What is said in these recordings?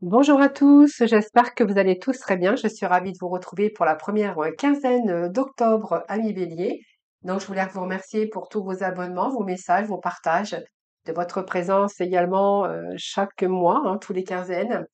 Bonjour à tous, j'espère que vous allez tous très bien. Je suis ravie de vous retrouver pour la première quinzaine d'octobre à mi-bélier. Donc, je voulais vous remercier pour tous vos abonnements, vos messages, vos partages, de votre présence également chaque mois, tous les quinzaines.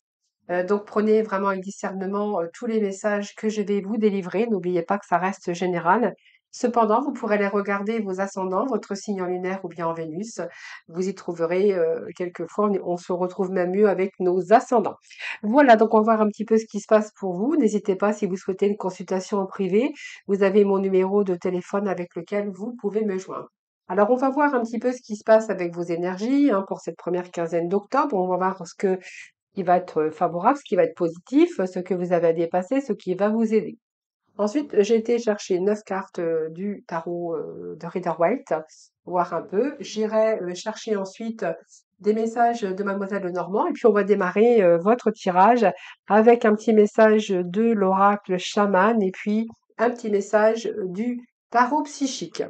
Donc, prenez vraiment avec discernement tous les messages que je vais vous délivrer. N'oubliez pas que ça reste général. Cependant, vous pourrez aller regarder vos ascendants, votre signe en lunaire ou bien en Vénus. Vous y trouverez quelquefois, on se retrouve même mieux avec nos ascendants. Voilà, donc on va voir un petit peu ce qui se passe pour vous. N'hésitez pas si vous souhaitez une consultation en privé. Vous avez mon numéro de téléphone avec lequel vous pouvez me joindre. Alors, on va voir un petit peu ce qui se passe avec vos énergies pour cette première quinzaine d'octobre. On va voir qui va être favorable, ce qui va être positif, ce que vous avez à dépasser, ce qui va vous aider. Ensuite, j'ai été chercher 9 cartes du tarot de Rider-Waite, voir un peu. J'irai chercher ensuite des messages de Mademoiselle Lenormand et puis on va démarrer votre tirage avec un petit message de l'oracle chaman et puis un petit message du tarot psychique.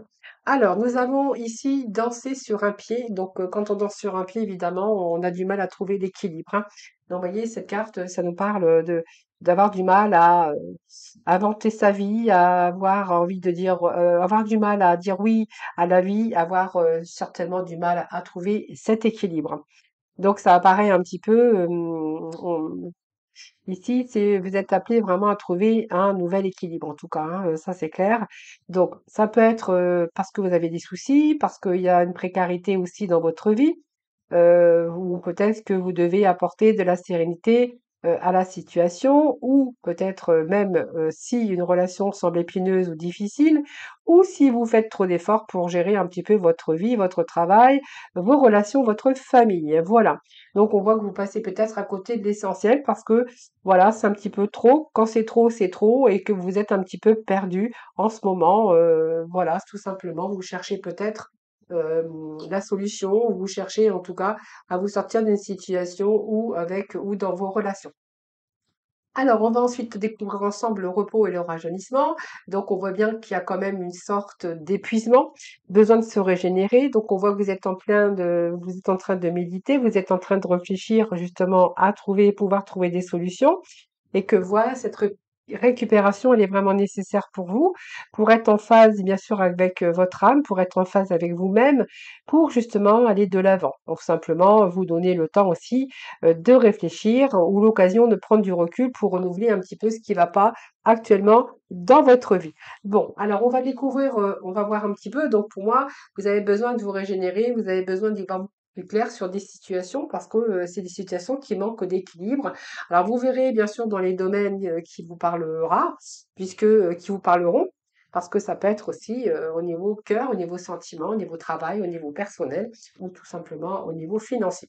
Alors, nous avons ici dansé sur un pied. Donc, quand on danse sur un pied, évidemment, on a du mal à trouver l'équilibre. Donc, vous voyez, cette carte, ça nous parle de d'avoir du mal à inventer sa vie, à avoir envie de dire, avoir du mal à dire oui à la vie, avoir certainement du mal à trouver cet équilibre. Donc, ça apparaît un petit peu, ici, vous êtes appelé vraiment à trouver un nouvel équilibre, en tout cas, ça c'est clair. Donc, ça peut être parce que vous avez des soucis, parce qu'il y a une précarité aussi dans votre vie, ou peut-être que vous devez apporter de la sérénité à la situation, ou peut-être même si une relation semble épineuse ou difficile, ou si vous faites trop d'efforts pour gérer un petit peu votre vie, votre travail, vos relations, votre famille. Voilà. Donc on voit que vous passez peut-être à côté de l'essentiel parce que voilà, c'est un petit peu trop. Quand c'est trop et que vous êtes un petit peu perdu en ce moment. Voilà, tout simplement, vous cherchez peut-être la solution, ou vous cherchez en tout cas à vous sortir d'une situation ou dans vos relations. Alors, on va ensuite découvrir ensemble le repos et le rajeunissement. Donc, on voit bien qu'il y a quand même une sorte d'épuisement, besoin de se régénérer. Donc, on voit que vous êtes en train de méditer, vous êtes en train de réfléchir justement à pouvoir trouver des solutions et que voilà, cette récupération, elle est vraiment nécessaire pour vous, pour être en phase, bien sûr, avec votre âme, pour être en phase avec vous-même, pour justement aller de l'avant. Donc simplement, vous donner le temps aussi de réfléchir ou l'occasion de prendre du recul pour renouveler un petit peu ce qui ne va pas actuellement dans votre vie. Bon, alors on va voir un petit peu. Donc pour moi, vous avez besoin de vous régénérer, vous avez besoin d'y voir plus clair sur des situations parce que c'est des situations qui manquent d'équilibre. Alors vous verrez bien sûr dans les domaines qui vous parlera, qui vous parleront, parce que ça peut être aussi au niveau cœur, au niveau sentiment, au niveau travail, au niveau personnel ou tout simplement au niveau financier.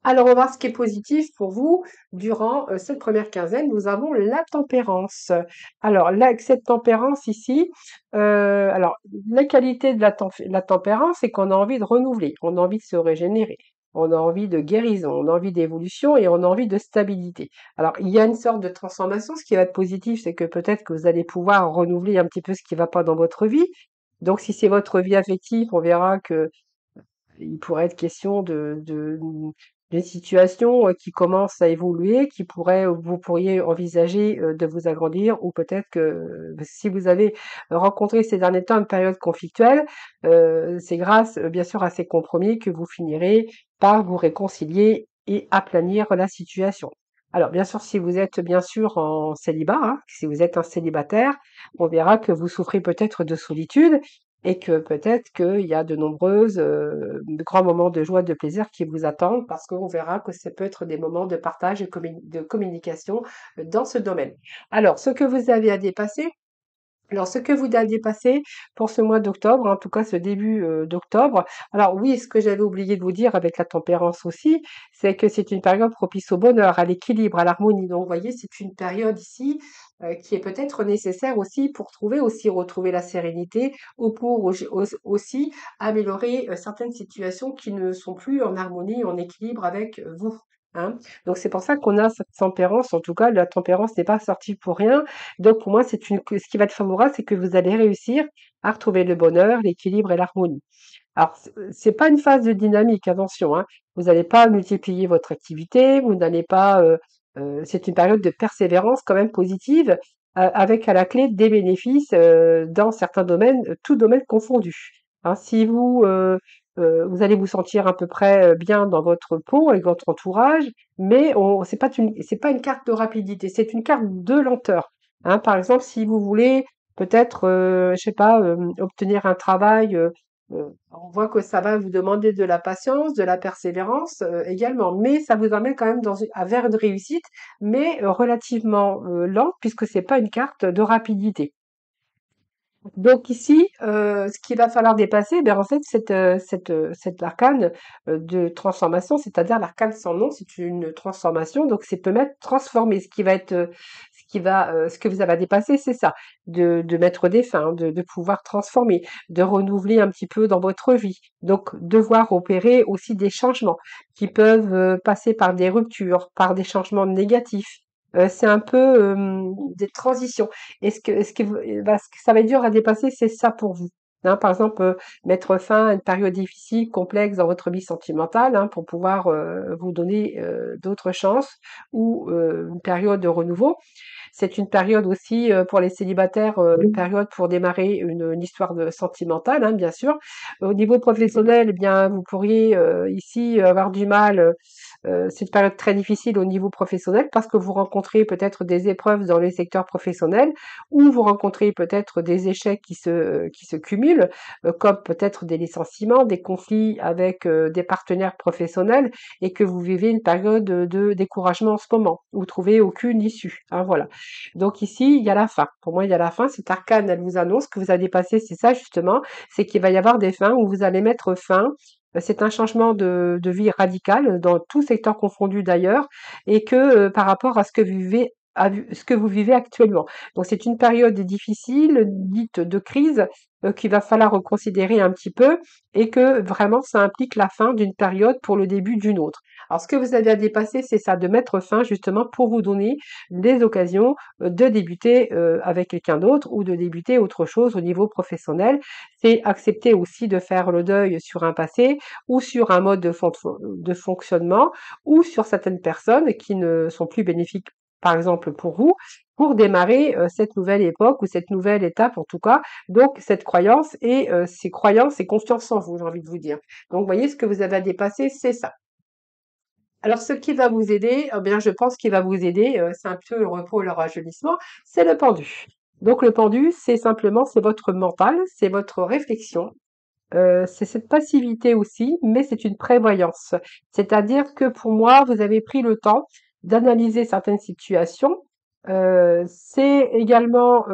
Alors, on va voir ce qui est positif pour vous durant cette première quinzaine. Nous avons la tempérance. Alors, là, avec cette tempérance ici, alors, la qualité de la tempérance, c'est qu'on a envie de renouveler, on a envie de se régénérer, on a envie de guérison, on a envie d'évolution et on a envie de stabilité. Alors, il y a une sorte de transformation. Ce qui va être positif, c'est que peut-être que vous allez pouvoir renouveler un petit peu ce qui ne va pas dans votre vie. Donc, si c'est votre vie affective, on verra que il pourrait être question d'une situation qui commence à évoluer, vous pourriez envisager de vous agrandir, ou peut-être que si vous avez rencontré ces derniers temps une période conflictuelle, c'est grâce bien sûr à ces compromis que vous finirez par vous réconcilier et aplanir la situation. Alors bien sûr, si vous êtes bien sûr en célibat, si vous êtes un célibataire, on verra que vous souffrez peut-être de solitude et que peut-être qu'il y a de grands moments de joie, de plaisir qui vous attendent parce qu'on verra que ça peut être des moments de partage et de communication dans ce domaine. Alors, ce que vous aviez passé pour ce mois d'octobre, en tout cas ce début d'octobre. Alors oui, ce que j'avais oublié de vous dire avec la tempérance aussi, c'est que c'est une période propice au bonheur, à l'équilibre, à l'harmonie. Donc vous voyez, c'est une période ici qui est peut-être nécessaire aussi pour retrouver la sérénité ou pour aussi améliorer certaines situations qui ne sont plus en harmonie, en équilibre avec vous. Hein. Donc c'est pour ça qu'on a cette tempérance. En tout cas, la tempérance n'est pas sortie pour rien. Donc pour moi, ce qui va être favorable, c'est que vous allez réussir à retrouver le bonheur, l'équilibre et l'harmonie. Alors, c'est pas une phase de dynamique, attention, hein. Vous n'allez pas multiplier votre activité, vous n'allez pas, c'est une période de persévérance quand même positive, avec à la clé des bénéfices, dans certains domaines, tous domaines confondus. Hein, si vous allez vous sentir à peu près, bien dans votre peau avec votre entourage, mais c'est pas une carte de rapidité, c'est une carte de lenteur. Hein, par exemple, si vous voulez peut-être, je sais pas, obtenir un travail, on voit que ça va vous demander de la patience, de la persévérance, également, mais ça vous emmène quand même vers une réussite, mais relativement, lente puisque c'est pas une carte de rapidité. Donc ici, ce qu'il va falloir dépasser, ben en fait, cet arcane de transformation, c'est-à-dire l'arcane sans nom, c'est une transformation, donc c'est peut mettre transformer. Ce que vous avez à dépasser, c'est ça, de mettre des fins, de pouvoir transformer, de renouveler un petit peu dans votre vie. Donc devoir opérer aussi des changements qui peuvent passer par des ruptures, par des changements négatifs. C'est un peu des transitions. Ce que ça va être dur à dépasser, c'est ça pour vous. Hein, par exemple, mettre fin à une période difficile, complexe dans votre vie sentimentale, hein, pour pouvoir vous donner d'autres chances ou une période de renouveau. C'est une période aussi pour les célibataires, une période pour démarrer une histoire sentimentale, hein, bien sûr. Au niveau professionnel, eh bien, vous pourriez ici avoir du mal. C'est une période très difficile au niveau professionnel parce que vous rencontrez peut-être des épreuves dans le secteur professionnel ou vous rencontrez peut-être des échecs qui se cumulent, comme peut-être des licenciements, des conflits avec des partenaires professionnels et que vous vivez une période de découragement en ce moment. Vous trouvez aucune issue. Hein, voilà. Donc ici, il y a la fin. Pour moi, il y a la fin. Cette arcane, elle vous annonce que vous allez passer, c'est ça justement, c'est qu'il va y avoir des fins où vous allez mettre fin. C'est un changement de vie radical dans tout secteur confondu d'ailleurs, et que par rapport à ce que vous vivez ce que vous vivez actuellement. Donc c'est une période difficile, dite de crise, qu'il va falloir reconsidérer un petit peu et que vraiment ça implique la fin d'une période pour le début d'une autre. Alors ce que vous avez à dépasser, c'est ça, de mettre fin justement pour vous donner des occasions de débuter avec quelqu'un d'autre ou de débuter autre chose au niveau professionnel. C'est accepter aussi de faire le deuil sur un passé ou sur un mode de fonctionnement ou sur certaines personnes qui ne sont plus bénéfiques, par exemple pour vous, pour démarrer cette nouvelle époque ou cette nouvelle étape en tout cas. Donc cette croyance et ces croyances et confiance en vous, j'ai envie de vous dire. Donc vous voyez, ce que vous avez à dépasser, c'est ça. Alors, ce qui va vous aider, eh bien, je pense qu'il va vous aider, c'est un peu le repos et le rajeunissement, c'est le pendu. Donc, le pendu, c'est simplement, c'est votre mental, c'est votre réflexion, c'est cette passivité aussi, mais c'est une prévoyance. C'est-à-dire que pour moi, vous avez pris le temps d'analyser certaines situations. C'est également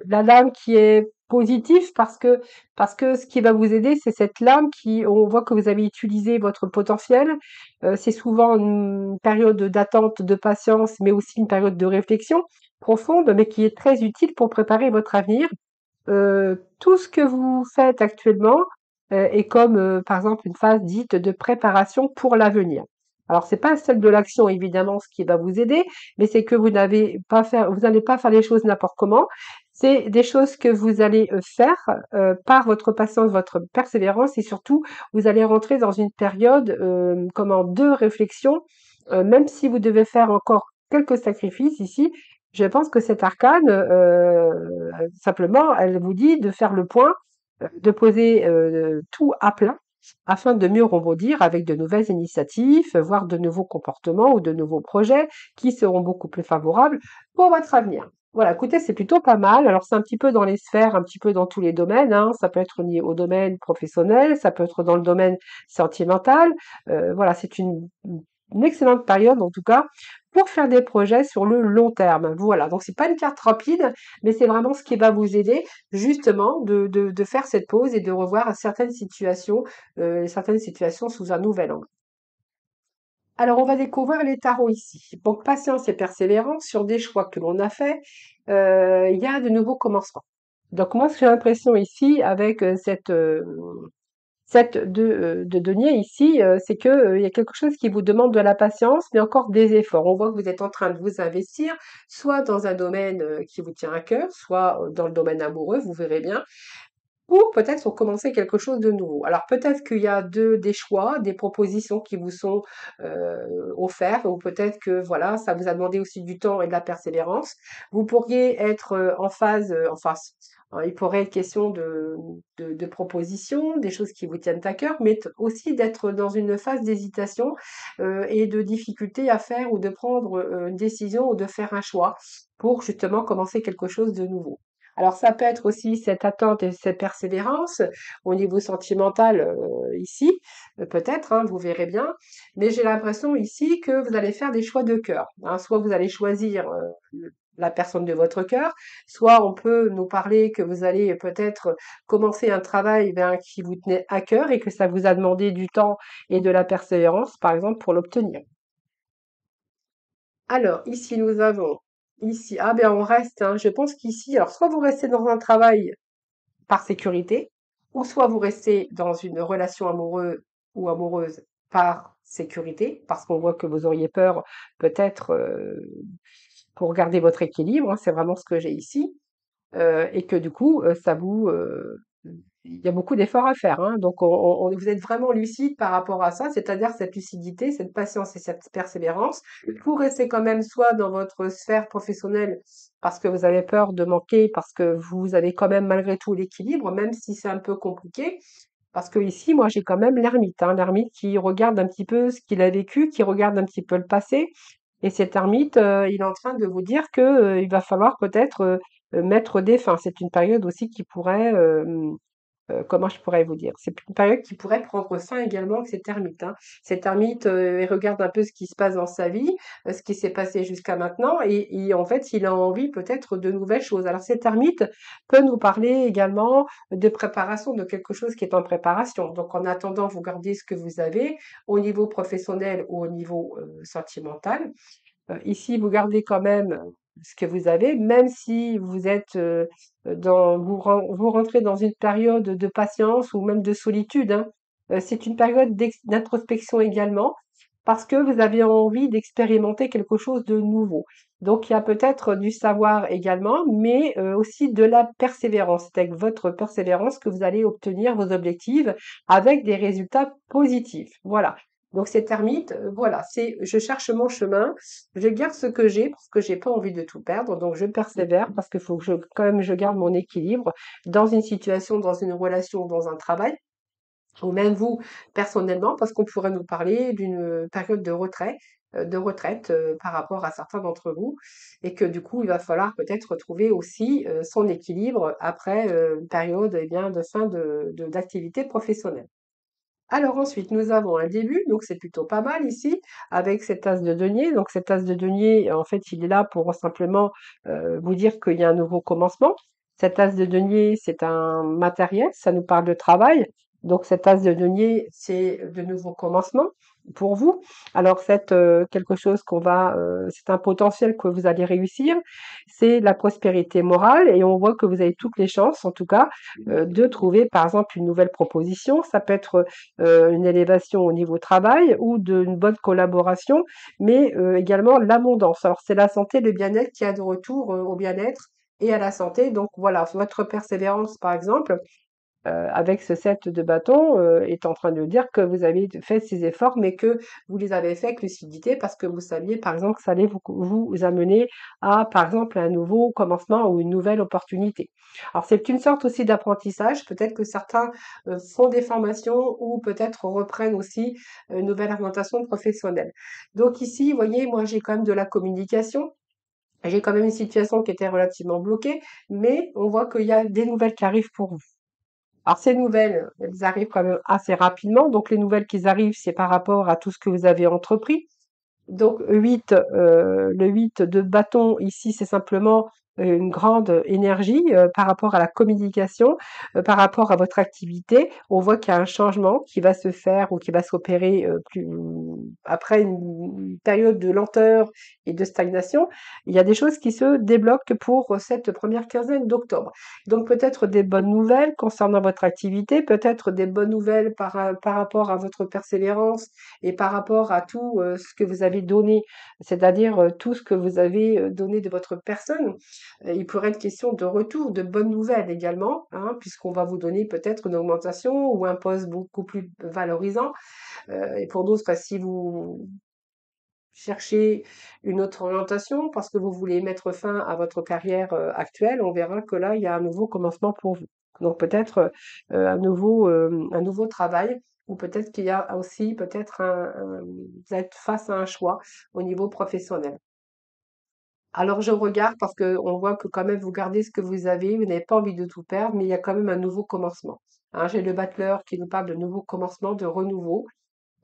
la lame qui est positive parce que ce qui va vous aider, c'est cette lame qui, on voit que vous avez utilisé votre potentiel. C'est souvent une période d'attente, de patience, mais aussi une période de réflexion profonde, mais qui est très utile pour préparer votre avenir. Tout ce que vous faites actuellement est comme, par exemple, une phase dite de préparation pour l'avenir. Alors c'est pas celle de l'action évidemment ce qui va vous aider, mais c'est que vous n'allez pas faire les choses n'importe comment. C'est des choses que vous allez, faire, par votre patience, votre persévérance et surtout vous allez rentrer dans une période, de réflexion, même si vous devez faire encore quelques sacrifices ici, je pense que cette arcane, simplement, elle vous dit de faire le point, de poser tout à plat afin de mieux rebondir avec de nouvelles initiatives, voire de nouveaux comportements ou de nouveaux projets qui seront beaucoup plus favorables pour votre avenir. Voilà, écoutez, c'est plutôt pas mal. Alors, c'est un petit peu dans les sphères, un petit peu dans tous les domaines, hein. Ça peut être lié au domaine professionnel, ça peut être dans le domaine sentimental. Voilà, c'est une excellente période, en tout cas, pour faire des projets sur le long terme. Voilà, donc c'est pas une carte rapide, mais c'est vraiment ce qui va vous aider justement de faire cette pause et de revoir certaines situations sous un nouvel angle. Alors, on va découvrir les tarots ici. Donc, patience et persévérance sur des choix que l'on a faits, il y a de nouveaux commencements. Donc, moi, ce que j'ai l'impression ici, avec cette de denier ici, c'est que, il y a quelque chose qui vous demande de la patience, mais encore des efforts. On voit que vous êtes en train de vous investir, soit dans un domaine, qui vous tient à cœur, soit, dans le domaine amoureux, vous verrez bien. ou peut-être pour commencer quelque chose de nouveau. Alors peut-être qu'il y a des choix, des propositions qui vous sont offertes, ou peut-être que voilà, ça vous a demandé aussi du temps et de la persévérance. Vous pourriez être en face. Hein, il pourrait être question de propositions, des choses qui vous tiennent à cœur, mais aussi d'être dans une phase d'hésitation et de difficulté à faire ou de prendre une décision ou de faire un choix pour justement commencer quelque chose de nouveau. Alors ça peut être aussi cette attente et cette persévérance au niveau sentimental ici, peut-être, hein, vous verrez bien, mais j'ai l'impression ici que vous allez faire des choix de cœur. Hein. Soit vous allez choisir la personne de votre cœur, soit on peut nous parler que vous allez peut-être commencer un travail qui vous tenait à cœur et que ça vous a demandé du temps et de la persévérance, par exemple, pour l'obtenir. Alors, ici, nous avons, ici, ah ben on reste, hein, je pense qu'ici, alors soit vous restez dans un travail par sécurité, ou soit vous restez dans une relation amoureuse ou amoureuse par sécurité, parce qu'on voit que vous auriez peur peut-être pour garder votre équilibre, hein, c'est vraiment ce que j'ai ici, et que du coup, il y a beaucoup d'efforts à faire, hein. Donc vous êtes vraiment lucide par rapport à ça, c'est-à-dire cette lucidité, cette patience et cette persévérance. Vous restez quand même soit dans votre sphère professionnelle parce que vous avez peur de manquer, parce que vous avez quand même malgré tout l'équilibre, même si c'est un peu compliqué. Parce que ici, moi, j'ai quand même l'ermite, hein, l'ermite qui regarde un petit peu ce qu'il a vécu, qui regarde un petit peu le passé. Et cet ermite, il est en train de vous dire que, il va falloir peut-être mettre des fins. C'est une période aussi qui pourrait, comment je pourrais vous dire? C'est une période qui pourrait prendre fin également avec cet ermite, hein. Cet ermite, il regarde un peu ce qui se passe dans sa vie, ce qui s'est passé jusqu'à maintenant et en fait, il a envie peut-être de nouvelles choses. Alors cet ermite peut nous parler également de préparation, de quelque chose qui est en préparation. Donc en attendant, vous gardez ce que vous avez au niveau professionnel ou au niveau, sentimental. Ici, vous gardez quand même ce que vous avez, même si vous êtes vous rentrez dans une période de patience ou même de solitude, hein. C'est une période d'introspection également, parce que vous avez envie d'expérimenter quelque chose de nouveau. Donc, il y a peut-être du savoir également, mais aussi de la persévérance. C'est avec votre persévérance que vous allez obtenir vos objectifs avec des résultats positifs. Voilà. Donc cet ermite, voilà, c'est je cherche mon chemin, je garde ce que j'ai parce que j'ai pas envie de tout perdre, donc je persévère parce qu'il faut que quand même je garde mon équilibre dans une situation, dans une relation, dans un travail, ou même vous personnellement, parce qu'on pourrait nous parler d'une période de retraite par rapport à certains d'entre vous, et que du coup il va falloir peut-être retrouver aussi son équilibre après une période eh bien de fin d'activité professionnelle. Alors ensuite, nous avons un début, donc c'est plutôt pas mal ici, avec cet as de denier. Donc cet as de denier, en fait, il est là pour simplement vous dire qu'il y a un nouveau commencement. Cet as de denier, c'est un matériel, ça nous parle de travail. Donc cet as de denier, c'est de nouveaux commencements pour vous. Alors c'est quelque chose c'est un potentiel que vous allez réussir. C'est la prospérité morale et on voit que vous avez toutes les chances, en tout cas, de trouver par exemple une nouvelle proposition. Ça peut être une élévation au niveau travail ou d'une bonne collaboration, mais également l'abondance. Alors c'est la santé, le bien-être qui a de retour au bien-être et à la santé. Donc voilà, votre persévérance par exemple, avec ce set de bâtons, est en train de dire que vous avez fait ces efforts, mais que vous les avez faits avec lucidité parce que vous saviez, par exemple, que ça allait vous amener à, par exemple, un nouveau commencement ou une nouvelle opportunité. Alors, c'est une sorte aussi d'apprentissage. Peut-être que certains font des formations ou peut-être reprennent aussi une nouvelle orientation professionnelle. Donc ici, vous voyez, moi, j'ai quand même de la communication. J'ai quand même une situation qui était relativement bloquée, mais on voit qu'il y a des nouvelles qui arrivent pour vous. Alors ces nouvelles, elles arrivent quand même assez rapidement. Donc les nouvelles qui arrivent, c'est par rapport à tout ce que vous avez entrepris. Donc 8, le 8 de bâton ici, c'est simplement une grande énergie par rapport à la communication, par rapport à votre activité. On voit qu'il y a un changement qui va se faire ou qui va s'opérer après une période de lenteur et de stagnation. Il y a des choses qui se débloquent pour cette première quinzaine d'octobre. Donc peut-être des bonnes nouvelles concernant votre activité, peut-être des bonnes nouvelles par rapport à votre persévérance et par rapport à tout ce que vous avez donné, c'est-à-dire tout ce que vous avez donné de votre personne. Il pourrait être question de retour, de bonnes nouvelles également, hein, puisqu'on va vous donner peut-être une augmentation ou un poste beaucoup plus valorisant. Et pour d'autres, bah, si vous cherchez une autre orientation parce que vous voulez mettre fin à votre carrière actuelle, on verra que là, il y a un nouveau commencement pour vous. Donc peut-être un nouveau travail, ou peut-être qu'il y a aussi peut-être vous êtes face à un choix au niveau professionnel. Alors je regarde parce que on voit que quand même vous gardez ce que vous avez, vous n'avez pas envie de tout perdre, mais il y a quand même un nouveau commencement. Hein, j'ai le battleur qui nous parle de nouveau commencement, de renouveau.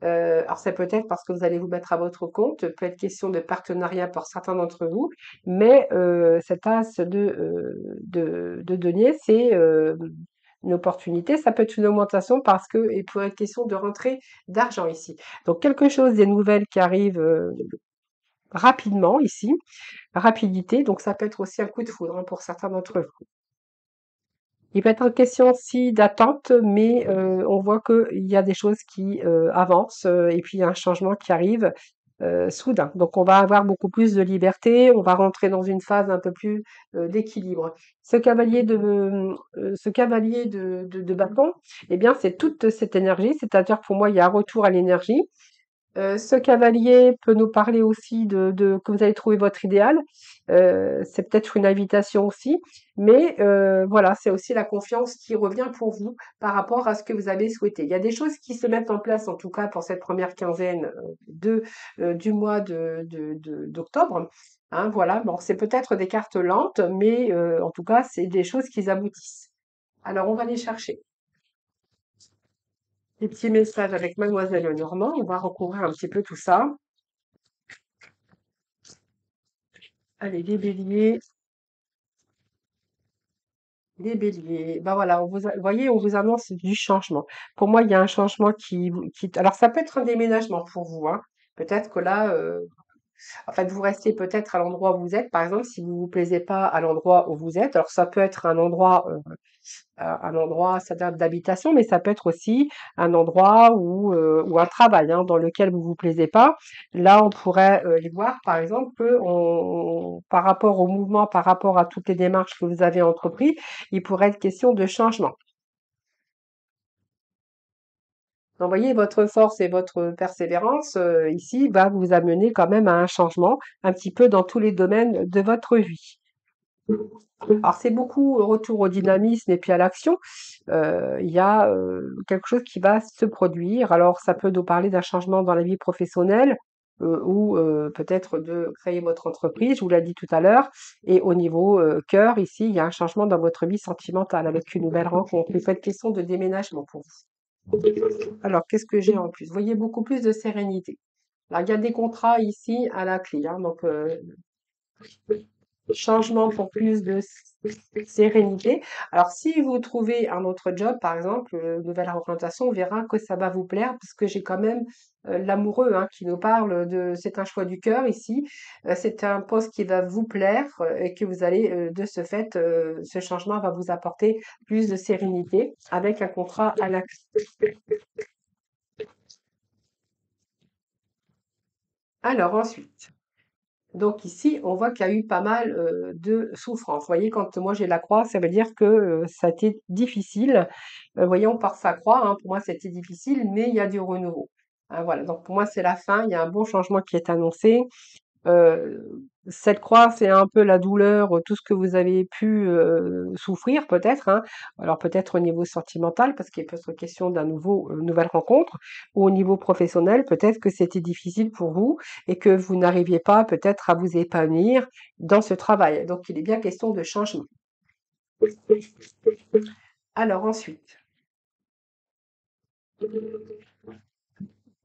Alors c'est peut-être parce que vous allez vous mettre à votre compte, peut être question de partenariat pour certains d'entre vous, mais cet as de denier, c'est une opportunité, ça peut être une augmentation parce que il pourrait être question de rentrée d'argent ici. Donc quelque chose, des nouvelles qui arrivent rapidement ici, rapidité, donc ça peut être aussi un coup de foudre hein, pour certains d'entre vous. Il peut être question aussi d'attente, mais on voit qu'il y a des choses qui avancent et puis il y a un changement qui arrive soudain. Donc on va avoir beaucoup plus de liberté, on va rentrer dans une phase un peu plus d'équilibre. Ce cavalier de bâton, eh bien c'est toute cette énergie, c'est-à-dire pour moi il y a un retour à l'énergie. Ce cavalier peut nous parler aussi de que vous allez trouver votre idéal. C'est peut-être une invitation aussi, mais voilà, c'est aussi la confiance qui revient pour vous par rapport à ce que vous avez souhaité. Il y a des choses qui se mettent en place, en tout cas pour cette première quinzaine du mois d'octobre. Hein, voilà, bon, c'est peut-être des cartes lentes, mais en tout cas, c'est des choses qui aboutissent. Alors, on va les chercher. Les petits messages avec Mademoiselle Lenormand, on va recouvrir un petit peu tout ça. Allez, les béliers. Ben voilà, vous voyez, on vous annonce du changement. Pour moi, il y a un changement alors ça peut être un déménagement pour vous, hein. Peut-être que là, en fait, vous restez peut-être à l'endroit où vous êtes. Par exemple, si vous vous plaisez pas à l'endroit où vous êtes, alors ça peut être un endroit, c'est-à-dire d'habitation, mais ça peut être aussi un endroit ou un travail hein, dans lequel vous vous plaisez pas. Là, on pourrait y voir, par exemple, par rapport au mouvement, par rapport à toutes les démarches que vous avez entreprises, il pourrait être question de changement. Donc, vous voyez, votre force et votre persévérance ici va vous amener quand même à un changement un petit peu dans tous les domaines de votre vie. Alors c'est beaucoup retour au dynamisme et puis à l'action. Il y a quelque chose qui va se produire. Alors ça peut nous parler d'un changement dans la vie professionnelle ou peut-être de créer votre entreprise, je vous l'ai dit tout à l'heure. Et au niveau cœur, ici, il y a un changement dans votre vie sentimentale avec une nouvelle rencontre. Il peut être question de déménagement pour vous. Alors qu'est-ce que j'ai en plus? Vous voyez beaucoup plus de sérénité. Alors il y a des contrats ici à la clé, hein, donc changement pour plus de sérénité. Alors, si vous trouvez un autre job, par exemple, nouvelle orientation, on verra que ça va vous plaire parce que j'ai quand même l'amoureux hein, qui nous parle c'est un choix du cœur ici, c'est un poste qui va vous plaire et que vous allez de ce fait, ce changement va vous apporter plus de sérénité avec un contrat à la clé. Alors ensuite. Donc ici, on voit qu'il y a eu pas mal de souffrance. Vous voyez, quand moi j'ai la croix, ça veut dire que ça a été difficile. Voyons par sa croix, hein, pour moi c'était difficile, mais il y a du renouveau. Hein, voilà, donc pour moi c'est la fin, il y a un bon changement qui est annoncé. Cette croix, c'est un peu la douleur, tout ce que vous avez pu souffrir peut-être, hein. Alors peut-être au niveau sentimental, parce qu'il peut être question nouvelle rencontre, ou au niveau professionnel, peut-être que c'était difficile pour vous et que vous n'arriviez pas peut-être à vous épanouir dans ce travail. Donc il est bien question de changement. Alors ensuite.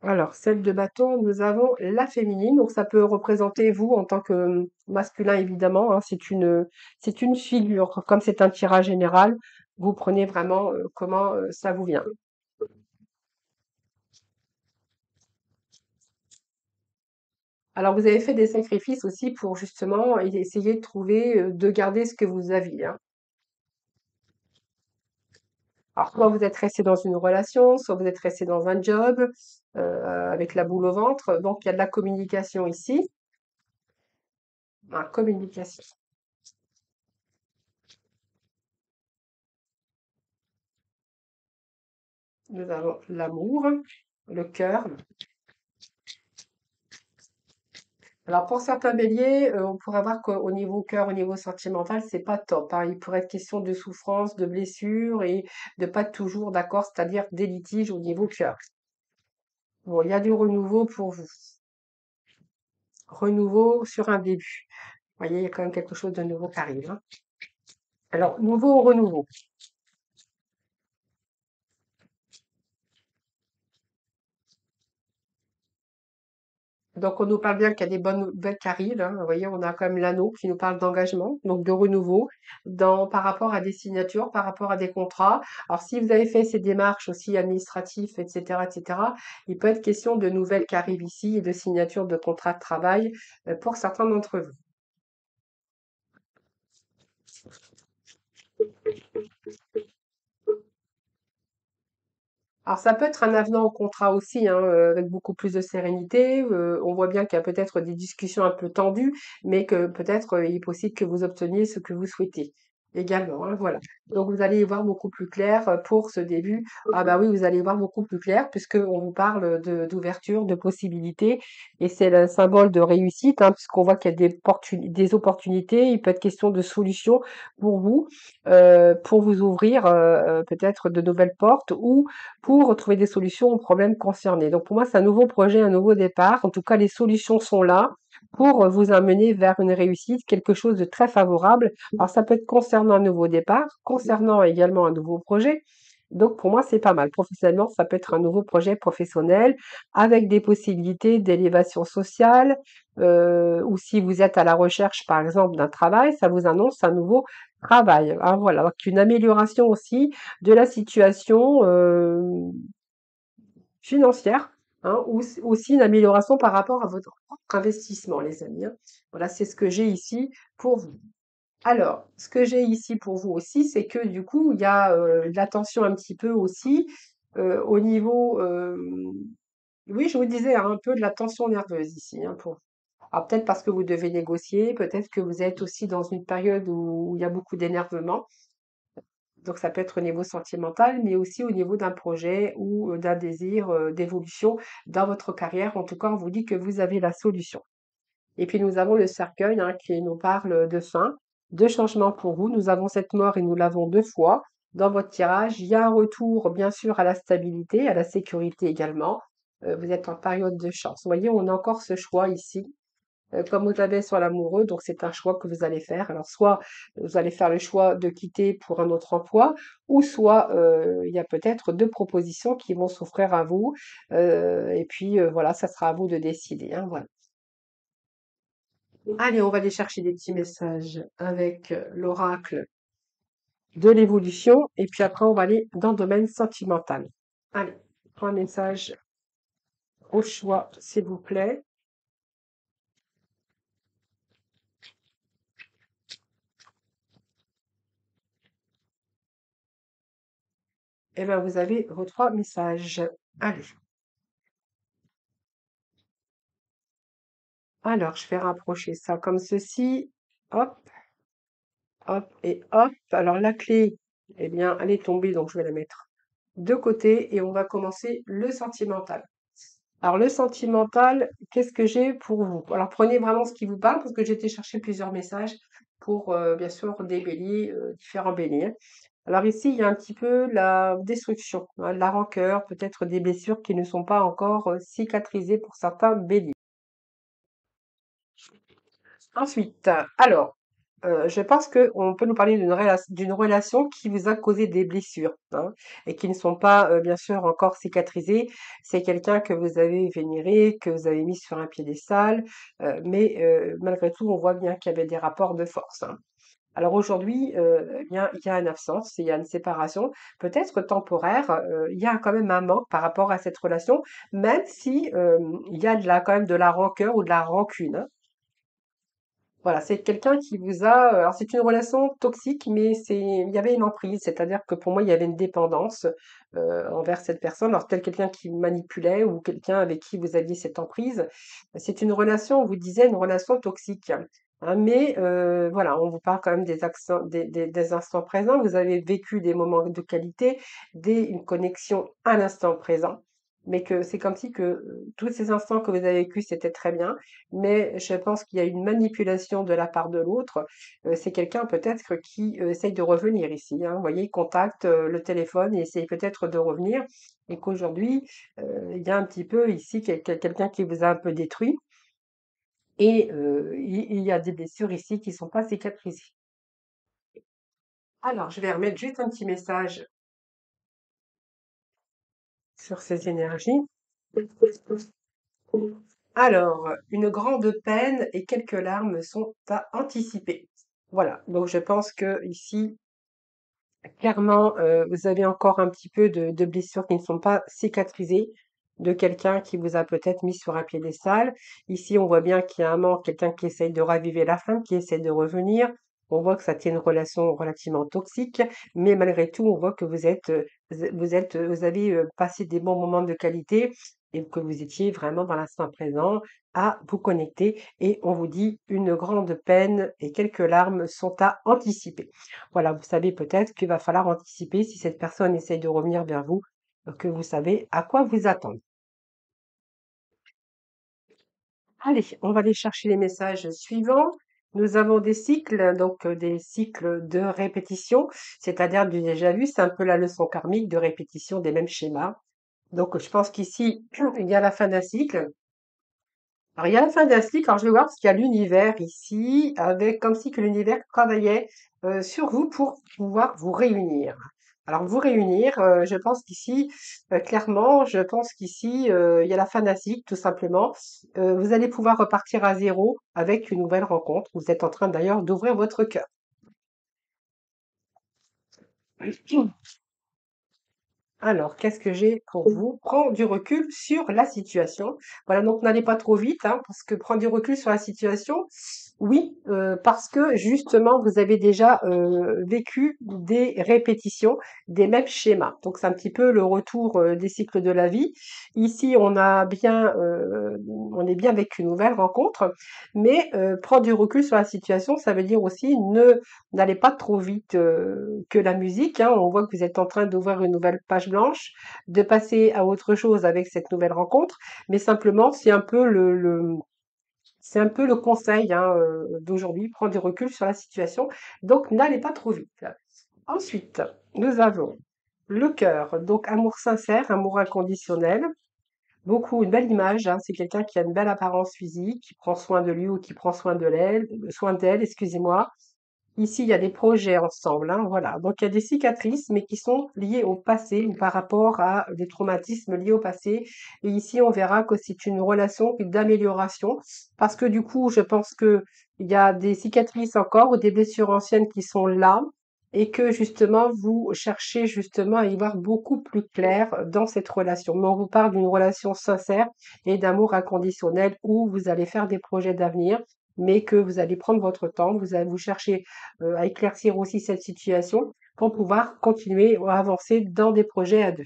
Alors, celle de bâton, nous avons la féminine, donc ça peut représenter vous en tant que masculin évidemment, hein, c'est une figure, comme c'est un tirage général, vous prenez vraiment comment ça vous vient. Alors, vous avez fait des sacrifices aussi pour justement essayer de trouver, de garder ce que vous aviez, hein. Alors, soit vous êtes resté dans une relation, soit vous êtes resté dans un job avec la boule au ventre, donc il y a de la communication ici, communication. Nous avons l'amour, le cœur. Alors pour certains béliers, on pourrait voir qu'au niveau cœur, au niveau sentimental, c'est pas top, hein. Il pourrait être question de souffrance, de blessures et de pas être toujours d'accord, c'est-à-dire des litiges au niveau cœur. Bon, il y a du renouveau pour vous. Renouveau sur un début. Vous voyez, il y a quand même quelque chose de nouveau qui arrive, hein. Alors, nouveau ou renouveau. Donc, on nous parle bien qu'il y a des bonnes nouvelles qui arrivent, hein. Vous voyez, on a quand même l'anneau qui nous parle d'engagement, donc de renouveau, par rapport à des signatures, par rapport à des contrats. Alors, si vous avez fait ces démarches aussi administratives, etc., il peut être question de nouvelles qui arrivent ici et de signatures de contrats de travail pour certains d'entre vous. Alors ça peut être un avenant au contrat aussi, hein, avec beaucoup plus de sérénité. On voit bien qu'il y a peut-être des discussions un peu tendues, mais que peut-être, il est possible que vous obteniez ce que vous souhaitez également, hein, voilà. Donc vous allez y voir beaucoup plus clair, pour ce début. Ah bah oui, vous allez y voir beaucoup plus clair puisqu'on vous parle de d'ouverture, de possibilités et c'est le symbole de réussite, hein, puisqu'on voit qu'il y a des opportunités. Il peut être question de solutions pour vous ouvrir, peut-être de nouvelles portes ou pour trouver des solutions aux problèmes concernés. Donc pour moi, c'est un nouveau projet, un nouveau départ. En tout cas, les solutions sont là pour vous amener vers une réussite, quelque chose de très favorable. Alors ça peut être concernant un nouveau départ, concernant également un nouveau projet. Donc pour moi, c'est pas mal. Professionnellement, ça peut être un nouveau projet professionnel avec des possibilités d'élévation sociale, ou si vous êtes à la recherche, par exemple, d'un travail, ça vous annonce un nouveau travail. Ah, voilà, donc une amélioration aussi de la situation financière, hein, ou aussi une amélioration par rapport à votre propre investissement, les amis, hein. Voilà, c'est ce que j'ai ici pour vous. Alors, ce que j'ai ici pour vous aussi, c'est que du coup, il y a de la tension un petit peu aussi au niveau, oui, je vous disais, hein, un peu de la tension nerveuse ici, hein, pour. Alors peut-être parce que vous devez négocier, peut-être que vous êtes aussi dans une période où il y a beaucoup d'énervement. Donc ça peut être au niveau sentimental, mais aussi au niveau d'un projet ou d'un désir d'évolution dans votre carrière. En tout cas, on vous dit que vous avez la solution. Et puis nous avons le cercueil, hein, qui nous parle de fin, de changement pour vous. Nous avons cette mort et nous l'avons deux fois dans votre tirage. Il y a un retour, bien sûr, à la stabilité, à la sécurité également. Vous êtes en période de chance. Vous voyez, on a encore ce choix ici comme vous avez sur l'amoureux, donc c'est un choix que vous allez faire. Alors soit vous allez faire le choix de quitter pour un autre emploi, ou soit il y a peut-être deux propositions qui vont s'offrir à vous. Et puis voilà, ça sera à vous de décider, hein, voilà. Allez, on va aller chercher des petits messages avec l'oracle de l'évolution, et puis après on va aller dans le domaine sentimental. Allez, un message au choix, s'il vous plaît. Et bien vous avez vos trois messages. Allez. Alors, je vais rapprocher ça comme ceci. Hop, hop et hop. Alors, la clé, eh bien, elle est tombée, donc je vais la mettre de côté et on va commencer le sentimental. Alors, le sentimental, qu'est-ce que j'ai pour vous? Alors, prenez vraiment ce qui vous parle parce que j'ai été chercher plusieurs messages pour, bien sûr, des béliers, différents béliers, hein. Alors ici, il y a un petit peu la destruction, hein, la rancœur, peut-être des blessures qui ne sont pas encore cicatrisées pour certains béliers. Ensuite, alors, je pense qu'on peut nous parler d'une relation qui vous a causé des blessures, hein, et qui ne sont pas, bien sûr encore cicatrisées. C'est quelqu'un que vous avez vénéré, que vous avez mis sur un piédestal, mais malgré tout, on voit bien qu'il y avait des rapports de force, hein. Alors aujourd'hui, il y a une absence, il y a une séparation, peut-être temporaire, il y a quand même un manque par rapport à cette relation, même si, il y a quand même de la rancœur ou de la rancune, hein. Voilà, c'est quelqu'un qui vous a, alors c'est une relation toxique, mais il y avait une emprise, c'est-à-dire que pour moi, il y avait une dépendance envers cette personne. Alors, tel quelqu'un qui manipulait ou quelqu'un avec qui vous aviez cette emprise, c'est une relation, on vous disait, une relation toxique. hein, mais voilà, on vous parle quand même des instants présents. Vous avez vécu des moments de qualité, une connexion à l'instant présent, mais que c'est comme si que tous ces instants que vous avez vécus, c'était très bien, mais je pense qu'il y a une manipulation de la part de l'autre. C'est quelqu'un peut-être qui essaye de revenir ici, hein. Vous voyez, il contacte le téléphone et essaye peut-être de revenir, et qu'aujourd'hui, il y a un petit peu ici quelqu'un qui vous a un peu détruit. Et il y a des blessures ici qui sont pas cicatrisées. Alors, je vais remettre juste un petit message sur ces énergies. Alors, une grande peine et quelques larmes sont à anticiper. Voilà, donc je pense que ici, clairement, vous avez encore un petit peu de blessures qui ne sont pas cicatrisées, de quelqu'un qui vous a peut-être mis sur un piédestal. Ici, on voit bien qu'il y a un manque, quelqu'un qui essaye de raviver la flamme, qui essaie de revenir. On voit que ça tient une relation relativement toxique, mais malgré tout, on voit que vous avez passé des bons moments de qualité et que vous étiez vraiment dans l'instant présent à vous connecter. Et on vous dit une grande peine et quelques larmes sont à anticiper. Voilà, vous savez peut-être qu'il va falloir anticiper si cette personne essaye de revenir vers vous, que vous savez à quoi vous attendre. Allez, on va aller chercher les messages suivants. Nous avons des cycles, donc des cycles de répétition, c'est-à-dire du déjà vu, c'est un peu la leçon karmique de répétition des mêmes schémas. Donc je pense qu'ici, il y a la fin d'un cycle. Alors il y a la fin d'un cycle, alors je vais voir parce qu'il y a l'univers ici, avec comme si que l'univers travaillait sur vous pour pouvoir vous réunir. Alors vous réunir, je pense qu'ici, clairement, je pense qu'ici, il y a la fin d'un cycle, tout simplement. Vous allez pouvoir repartir à zéro avec une nouvelle rencontre. Vous êtes en train d'ailleurs d'ouvrir votre cœur. Alors, qu'est-ce que j'ai pour vous? Prends du recul sur la situation. Voilà, donc n'allez pas trop vite, hein, parce que prendre du recul sur la situation, oui, parce que justement, vous avez déjà vécu des répétitions des mêmes schémas. Donc, c'est un petit peu le retour des cycles de la vie. Ici, on est bien avec une nouvelle rencontre, mais prendre du recul sur la situation, ça veut dire aussi n'allez pas trop vite que la musique, hein. On voit que vous êtes en train d'ouvrir une nouvelle page blanche, de passer à autre chose avec cette nouvelle rencontre, mais simplement, c'est un peu le conseil hein, d'aujourd'hui, prendre du recul sur la situation. Donc, n'allez pas trop vite. Ensuite, nous avons le cœur, donc amour sincère, amour inconditionnel. Beaucoup, une belle image, hein, c'est quelqu'un qui a une belle apparence physique, qui prend soin de lui ou qui prend soin d'elle, excusez-moi. Ici, il y a des projets ensemble, hein, voilà. Donc, il y a des cicatrices, mais qui sont liées au passé ou par rapport à des traumatismes liés au passé. Et ici, on verra que c'est une relation d'amélioration, parce que du coup, je pense que il y a des cicatrices encore ou des blessures anciennes qui sont là, et que justement, vous cherchez justement à y voir beaucoup plus clair dans cette relation. Mais on vous parle d'une relation sincère et d'amour inconditionnel où vous allez faire des projets d'avenir mais que vous allez prendre votre temps, vous allez vous chercher à éclaircir aussi cette situation pour pouvoir continuer à avancer dans des projets à deux.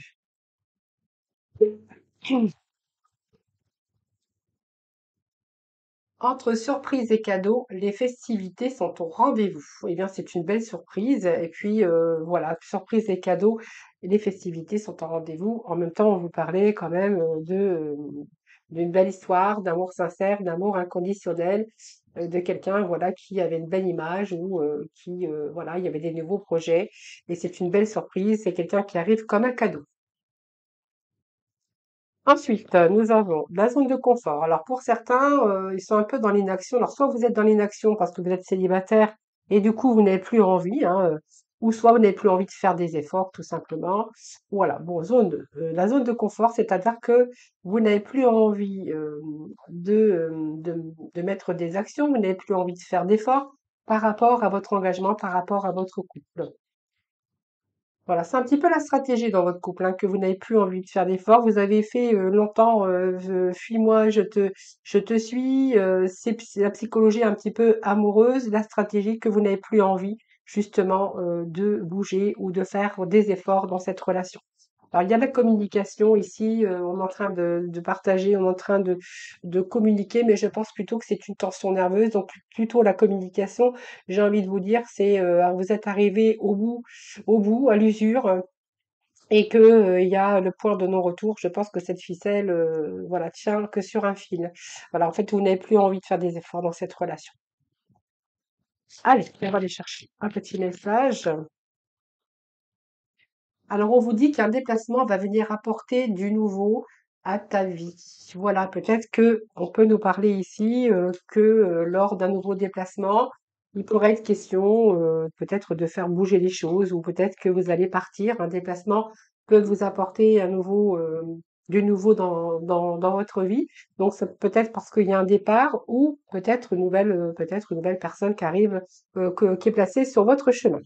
Entre surprise et cadeau, les festivités sont au rendez-vous. Eh bien, c'est une belle surprise. Et puis, voilà, surprise et cadeau, les festivités sont au rendez-vous. En même temps, on vous parlait quand même d'une belle histoire, d'amour sincère, d'amour inconditionnel, de quelqu'un, voilà, qui avait une belle image ou voilà, il y avait des nouveaux projets. Et c'est une belle surprise. C'est quelqu'un qui arrive comme un cadeau. Ensuite, nous avons la zone de confort. Alors pour certains, ils sont un peu dans l'inaction. Alors soit vous êtes dans l'inaction parce que vous êtes célibataire et du coup vous n'avez plus envie, hein, ou soit vous n'avez plus envie de faire des efforts tout simplement. Voilà, bon, la zone de confort, c'est-à-dire que vous n'avez plus envie de mettre des actions, vous n'avez plus envie de faire d'efforts par rapport à votre engagement, par rapport à votre couple. Voilà, c'est un petit peu la stratégie dans votre couple, hein, que vous n'avez plus envie de faire d'efforts. Vous avez fait longtemps, fuis-moi, je te suis. C'est la psychologie un petit peu amoureuse, la stratégie que vous n'avez plus envie justement de bouger ou de faire des efforts dans cette relation. Alors, il y a la communication ici, on est en train de partager, on est en train de communiquer, mais je pense plutôt que c'est une tension nerveuse, donc plutôt la communication. J'ai envie de vous dire, c'est vous êtes arrivé au bout, à l'usure, et que il y a le point de non-retour. Je pense que cette ficelle, voilà, tient que sur un fil. Voilà, en fait, vous n'avez plus envie de faire des efforts dans cette relation. Allez, on va aller chercher un petit message. Alors, on vous dit qu'un déplacement va venir apporter du nouveau à ta vie. Voilà, peut-être que on peut nous parler ici que lors d'un nouveau déplacement, il pourrait être question peut-être de faire bouger les choses ou peut-être que vous allez partir. Un déplacement peut vous apporter à nouveau du nouveau dans votre vie. Donc, c'est peut-être parce qu'il y a un départ ou peut-être une nouvelle personne qui arrive, qui est placée sur votre chemin.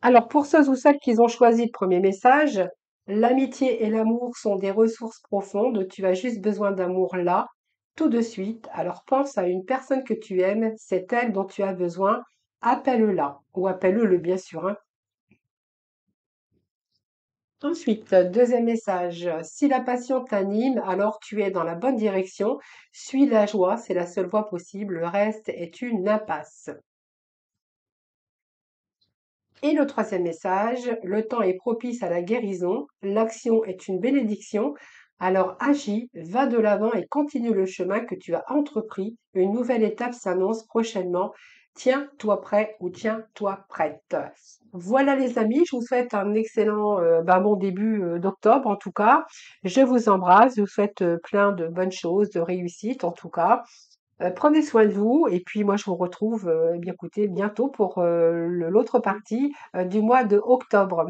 Alors, pour ceux ou celles qui ont choisi le premier message, l'amitié et l'amour sont des ressources profondes. Tu as juste besoin d'amour là, tout de suite. Alors, pense à une personne que tu aimes, c'est elle dont tu as besoin. Appelle-la ou appelle-le, bien sûr, hein. Ensuite, deuxième message, si la passion t'anime, alors tu es dans la bonne direction. Suis la joie, c'est la seule voie possible. Le reste est une impasse. Et le troisième message, le temps est propice à la guérison, l'action est une bénédiction, alors agis, va de l'avant et continue le chemin que tu as entrepris. Une nouvelle étape s'annonce prochainement. Tiens-toi prêt ou tiens-toi prête. Voilà les amis, je vous souhaite un excellent bon début d'octobre en tout cas. Je vous embrasse, je vous souhaite plein de bonnes choses, de réussite en tout cas. Prenez soin de vous et puis moi je vous retrouve, eh bien écoutez bientôt pour, l'autre partie, du mois de octobre.